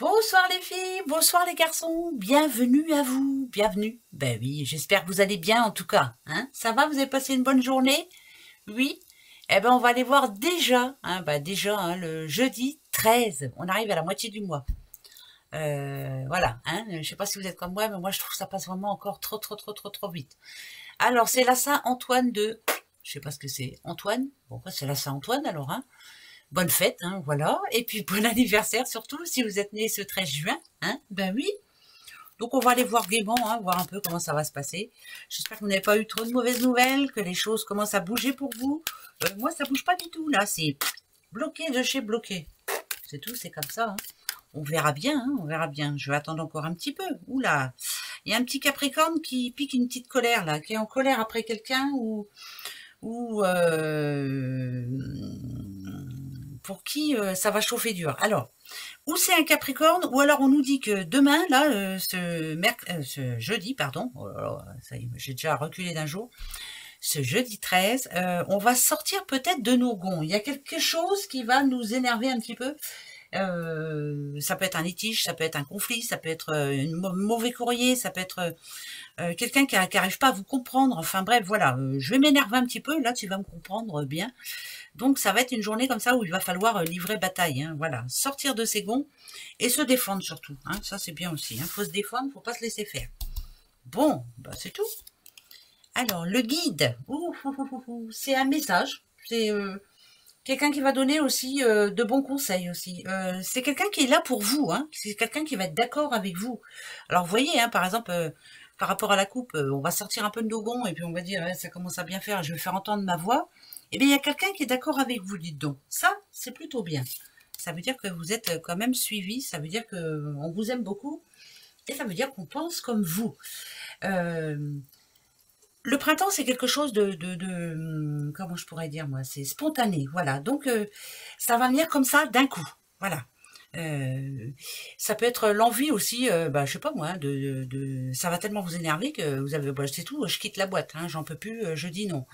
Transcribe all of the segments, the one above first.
Bonsoir les filles, bonsoir les garçons, bienvenue à vous, bienvenue. Ben oui, j'espère que vous allez bien en tout cas. Hein, ça va, vous avez passé une bonne journée? Oui. Eh ben on va aller voir déjà, le jeudi 13. On arrive à la moitié du mois. Voilà, hein, je sais pas si vous êtes comme moi, mais moi je trouve que ça passe vraiment encore trop vite. Alors c'est la Saint-Antoine de... Je sais pas ce que c'est. Antoine? Bon, c'est la Saint-Antoine alors, hein. Bonne fête, hein, voilà. Et puis bon anniversaire surtout, si vous êtes né ce 13 juin. Hein, ben oui. Donc on va aller voir gaiement, hein, voir un peu comment ça va se passer. J'espère que vous n'avez pas eu trop de mauvaises nouvelles, que les choses commencent à bouger pour vous. Moi, ça bouge pas du tout, là. C'est bloqué de chez bloqué. C'est tout, c'est comme ça. Hein. On verra bien, hein, on verra bien. Je vais attendre encore un petit peu. Oula, il y a un petit Capricorne qui pique une petite colère, là, qui est en colère après quelqu'un ou pour qui ça va chauffer dur. Alors, ou c'est un Capricorne, ou alors on nous dit que demain, là, ce jeudi, pardon, oh là là, ça y est, j'ai déjà reculé d'un jour, ce jeudi 13, on va sortir peut-être de nos gonds. Il y a quelque chose qui va nous énerver un petit peu. Ça peut être un litige, ça peut être un conflit, ça peut être un mauvais courrier, ça peut être quelqu'un qui n'arrive pas à vous comprendre. Enfin bref, voilà, je vais m'énerver un petit peu, là tu vas me comprendre bien. Donc ça va être une journée comme ça où il va falloir livrer bataille, hein, voilà, sortir de ses gonds et se défendre surtout. Hein, ça c'est bien aussi, hein, faut se défendre, faut pas se laisser faire. Bon, bah c'est tout. Alors le guide, c'est un message, c'est quelqu'un qui va donner aussi de bons conseils aussi. C'est quelqu'un qui est là pour vous, hein, c'est quelqu'un qui va être d'accord avec vous. Alors vous voyez, hein, par exemple. Par rapport à la coupe, on va sortir un peu de nos gonds et puis on va dire ça commence à bien faire, je vais faire entendre ma voix. Eh bien, il y a quelqu'un qui est d'accord avec vous, dites donc. Ça, c'est plutôt bien. Ça veut dire que vous êtes quand même suivi, ça veut dire qu'on vous aime beaucoup, et ça veut dire qu'on pense comme vous. Euh, le printemps, c'est quelque chose comment je pourrais dire, moi, c'est spontané, voilà. Donc, ça va venir comme ça, d'un coup, voilà. Ça peut être l'envie aussi, je sais pas moi, ça va tellement vous énerver que vous avez, c'est tout, je quitte la boîte, hein, j'en peux plus, je dis non.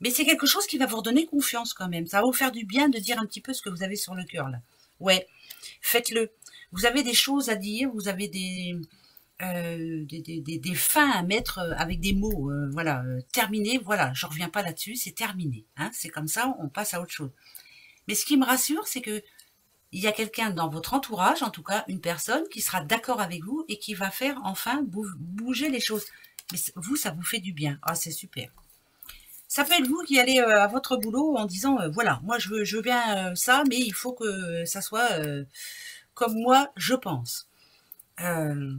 Mais c'est quelque chose qui va vous redonner confiance quand même. Ça va vous faire du bien de dire un petit peu ce que vous avez sur le cœur là. Ouais, faites-le. Vous avez des choses à dire, vous avez des fins à mettre avec des mots. Voilà, terminé, voilà, je reviens pas là-dessus, c'est terminé. Hein, c'est comme ça, on passe à autre chose. Mais ce qui me rassure, c'est que il y a quelqu'un dans votre entourage, en tout cas une personne, qui sera d'accord avec vous et qui va faire enfin bouger les choses. Mais vous, ça vous fait du bien. Ah, c'est super. Ça peut être vous qui allez à votre boulot en disant voilà, moi je veux bien ça, mais il faut que ça soit comme moi je pense. Euh,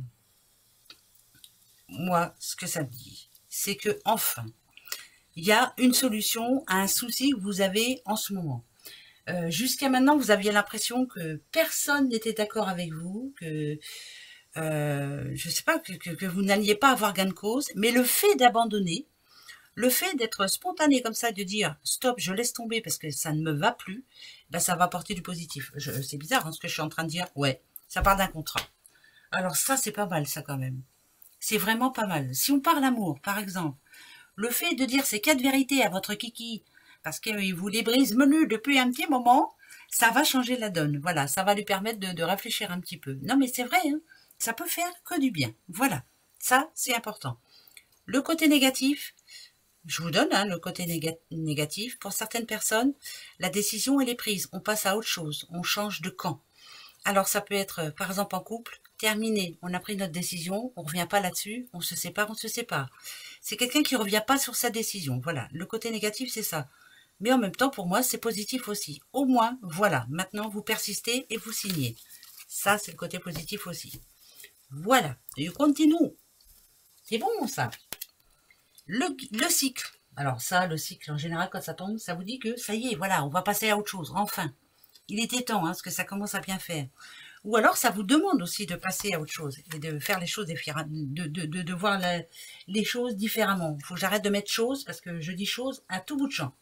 moi, ce que ça me dit, c'est que enfin, il y a une solution à un souci que vous avez en ce moment. Jusqu'à maintenant, vous aviez l'impression que personne n'était d'accord avec vous, que je sais pas, que vous n'alliez pas avoir gain de cause, mais le fait d'abandonner, le fait d'être spontané comme ça, de dire stop, je laisse tomber parce que ça ne me va plus, ben ça va apporter du positif. C'est bizarre hein, ce que je suis en train de dire. Ouais, ça part d'un contrat. Alors ça, c'est pas mal ça quand même. C'est vraiment pas mal. Si on parle amour, par exemple, le fait de dire ces 4 vérités à votre kiki parce qu'il vous les brise menu depuis un petit moment, ça va changer la donne. Voilà, ça va lui permettre de réfléchir un petit peu. Non mais c'est vrai, hein, ça peut faire que du bien. Voilà, ça c'est important. Le côté négatif, je vous donne hein, le côté négatif. Pour certaines personnes, la décision, elle est prise. On passe à autre chose. On change de camp. Alors, ça peut être, par exemple, en couple, terminé. On a pris notre décision. On ne revient pas là-dessus. On se sépare, on se sépare. C'est quelqu'un qui ne revient pas sur sa décision. Voilà. Le côté négatif, c'est ça. Mais en même temps, pour moi, c'est positif aussi. Au moins, voilà. Maintenant, vous persistez et vous signez. Ça, c'est le côté positif aussi. Voilà. Et continue. C'est bon, ça. Le cycle. Alors ça, le cycle, en général, quand ça tombe, ça vous dit que ça y est, voilà, on va passer à autre chose, enfin. Il était temps, hein, parce que ça commence à bien faire. Ou alors, ça vous demande aussi de passer à autre chose et de faire les choses différemment, de voir les choses différemment. Il faut que j'arrête de mettre choses, parce que je dis choses à tout bout de champ.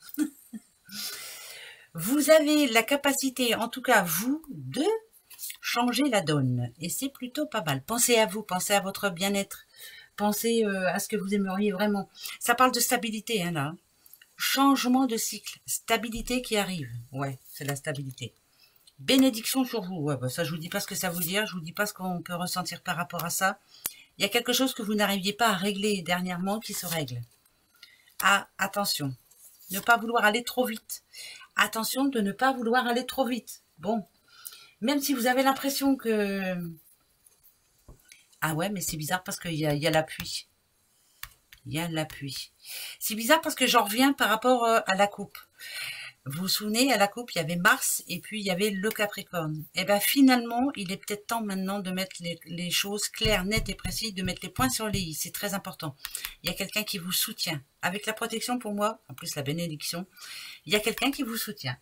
Vous avez la capacité, en tout cas vous, de changer la donne. Et c'est plutôt pas mal. Pensez à vous, pensez à votre bien-être. Pensez à ce que vous aimeriez vraiment. Ça parle de stabilité, hein, là. Changement de cycle. Stabilité qui arrive. Ouais, c'est la stabilité. Bénédiction sur vous. Ouais, bah ça, je vous dis pas ce que ça veut dire. Je vous dis pas ce qu'on peut ressentir par rapport à ça. Il y a quelque chose que vous n'arriviez pas à régler dernièrement qui se règle. Ah, attention. Ne pas vouloir aller trop vite. Attention de ne pas vouloir aller trop vite. Bon. Même si vous avez l'impression que... Ah ouais, mais c'est bizarre parce qu'il y a l'appui. Il y a l'appui. C'est bizarre parce que j'en reviens par rapport à la coupe. Vous vous souvenez, à la coupe, il y avait Mars et puis il y avait le Capricorne. Et bien finalement, il est peut-être temps maintenant de mettre les choses claires, nettes et précises, de mettre les points sur les i. C'est très important. Il y a quelqu'un qui vous soutient. Avec la protection pour moi, en plus la bénédiction, il y a quelqu'un qui vous soutient.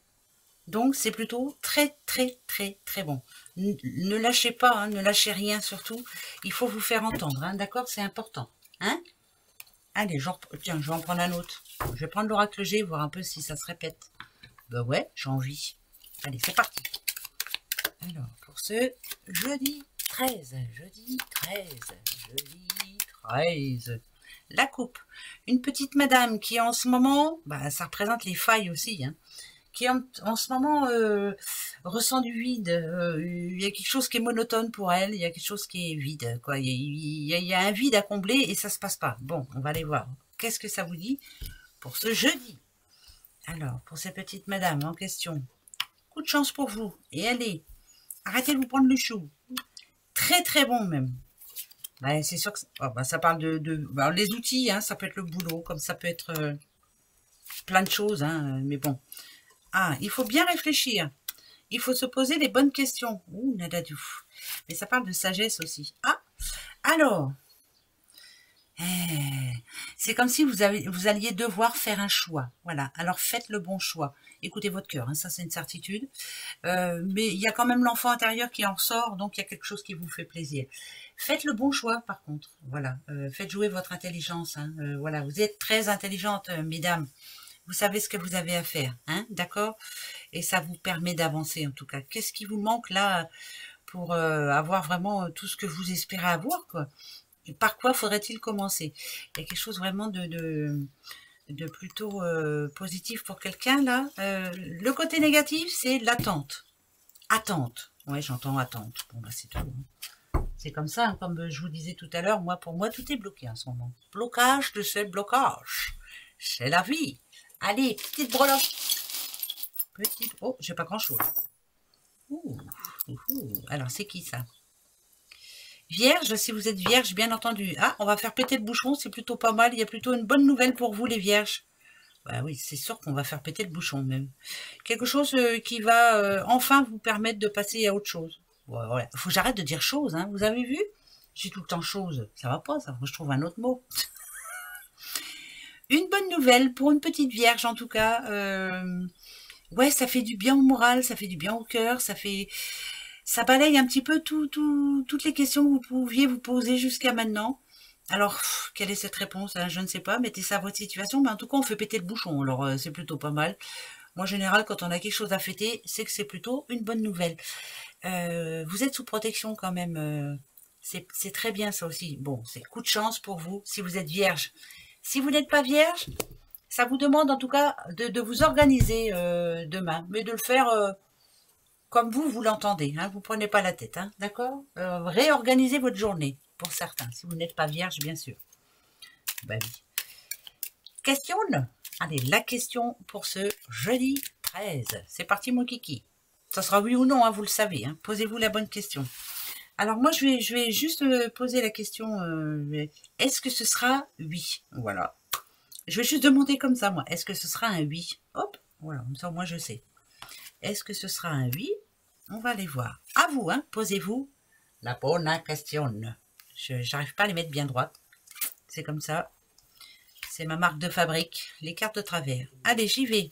Donc c'est plutôt très très très très bon. Ne lâchez pas, hein, ne lâchez rien surtout. Il faut vous faire entendre, hein, d'accord? C'est important. Hein? Allez, tiens, je vais en prendre un autre. Je vais prendre l'oracle G, voir un peu si ça se répète. Ben ouais, j'ai envie. Allez, c'est parti. Alors, pour ce jeudi 13, jeudi 13. La coupe. Une petite madame qui en ce moment, bah, ça représente les failles aussi, hein, qui en ce moment ressent du vide. Il y a quelque chose qui est monotone pour elle, il y a quelque chose qui est vide, quoi. Il y a un vide à combler et ça se passe pas. Bon, on va aller voir. Qu'est-ce que ça vous dit pour ce jeudi? Alors, pour ces petites madames en question, coup de chance pour vous. Et allez, arrêtez de vous prendre le chou. Très très bon même. Ouais, c'est sûr que ça parle alors, les outils, hein, ça peut être le boulot, comme ça peut être plein de choses, hein, mais bon. Ah, il faut bien réfléchir. Il faut se poser les bonnes questions. Ouh, nadadou. Mais ça parle de sagesse aussi. Ah, alors, c'est comme si vous alliez devoir faire un choix. Voilà, alors faites le bon choix. Écoutez votre cœur, hein, ça c'est une certitude. Mais il y a quand même l'enfant intérieur qui en ressort, donc il y a quelque chose qui vous fait plaisir. Faites le bon choix par contre. Voilà, faites jouer votre intelligence. Hein, voilà, vous êtes très intelligentes, mesdames. Vous savez ce que vous avez à faire, hein, d'accord? Et ça vous permet d'avancer en tout cas. Qu'est-ce qui vous manque là pour avoir vraiment tout ce que vous espérez avoir, quoi? Et par quoi faudrait-il commencer? Il y a quelque chose vraiment de plutôt positif pour quelqu'un là. Le côté négatif, c'est l'attente. Attente. Ouais, j'entends attente. Bon, bah c'est tout. Hein. C'est comme ça, hein, comme je vous disais tout à l'heure, pour moi, tout est bloqué en ce moment. Blocage de ce blocage. C'est la vie. Allez, petite breloque. Oh, j'ai pas grand-chose. Alors, c'est qui ça? Vierge, si vous êtes vierge, bien entendu. Ah, on va faire péter le bouchon, c'est plutôt pas mal. Il y a plutôt une bonne nouvelle pour vous, les vierges. Bah oui, c'est sûr qu'on va faire péter le bouchon, même. Quelque chose qui va enfin vous permettre de passer à autre chose. Voilà. Faut que j'arrête de dire chose, hein. Vous avez vu? J'ai tout le temps chose. Ça va pas, ça. Moi, je trouve un autre mot. Une bonne nouvelle pour une petite vierge, en tout cas. Ouais, ça fait du bien au moral, ça fait du bien au cœur, ça balaye un petit peu toutes les questions que vous pouviez vous poser jusqu'à maintenant. Alors, quelle est cette réponse, hein? Je ne sais pas, mettez ça à votre situation, mais en tout cas, on fait péter le bouchon, alors c'est plutôt pas mal. Moi, en général, quand on a quelque chose à fêter, c'est que c'est plutôt une bonne nouvelle. Vous êtes sous protection quand même, c'est très bien ça aussi. Bon, c'est coup de chance pour vous, si vous êtes vierge. Si vous n'êtes pas vierge, ça vous demande en tout cas de vous organiser demain, mais de le faire comme vous l'entendez. Hein, vous ne prenez pas la tête, hein, d'accord? Réorganisez votre journée, pour certains, si vous n'êtes pas vierge, bien sûr. Ben oui. Question? Allez, la question pour ce jeudi 13. C'est parti, mon kiki. Ça sera oui ou non, hein, vous le savez. Hein. Posez-vous la bonne question. Alors moi, je vais juste poser la question, est-ce que ce sera oui? Voilà. Je vais juste demander comme ça, moi. Est-ce que ce sera un oui? Hop, voilà, comme ça, moi, je sais. Est-ce que ce sera un oui? On va aller voir. À vous, hein, posez-vous la bonne question. Je n'arrive pas à les mettre bien droites. C'est comme ça. C'est ma marque de fabrique. Les cartes de travers. Allez, j'y vais.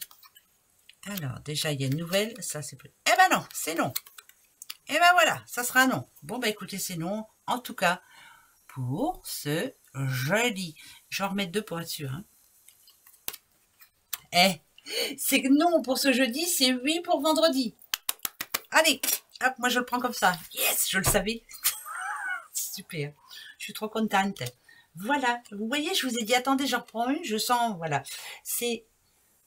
Alors, déjà, il y a une nouvelle. Ça, c'est plus... Eh ben non, c'est non. Eh ben voilà, ça sera non. Bon, bah écoutez, c'est non. En tout cas, pour ce jeudi. Je vais en remettre deux pour être sûr. Hein. C'est non pour ce jeudi, c'est oui pour vendredi. Allez, hop, moi je le prends comme ça. Yes, je le savais. Super, je suis trop contente. Voilà, vous voyez, je vous ai dit, attendez, j'en reprends une, je sens, voilà. C'est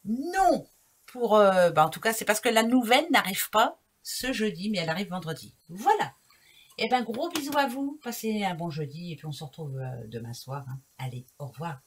non pour, en tout cas, c'est parce que la nouvelle n'arrive pas ce jeudi, mais elle arrive vendredi. Voilà. Eh ben, gros bisous à vous. Passez un bon jeudi et puis on se retrouve demain soir. Hein. Allez, au revoir.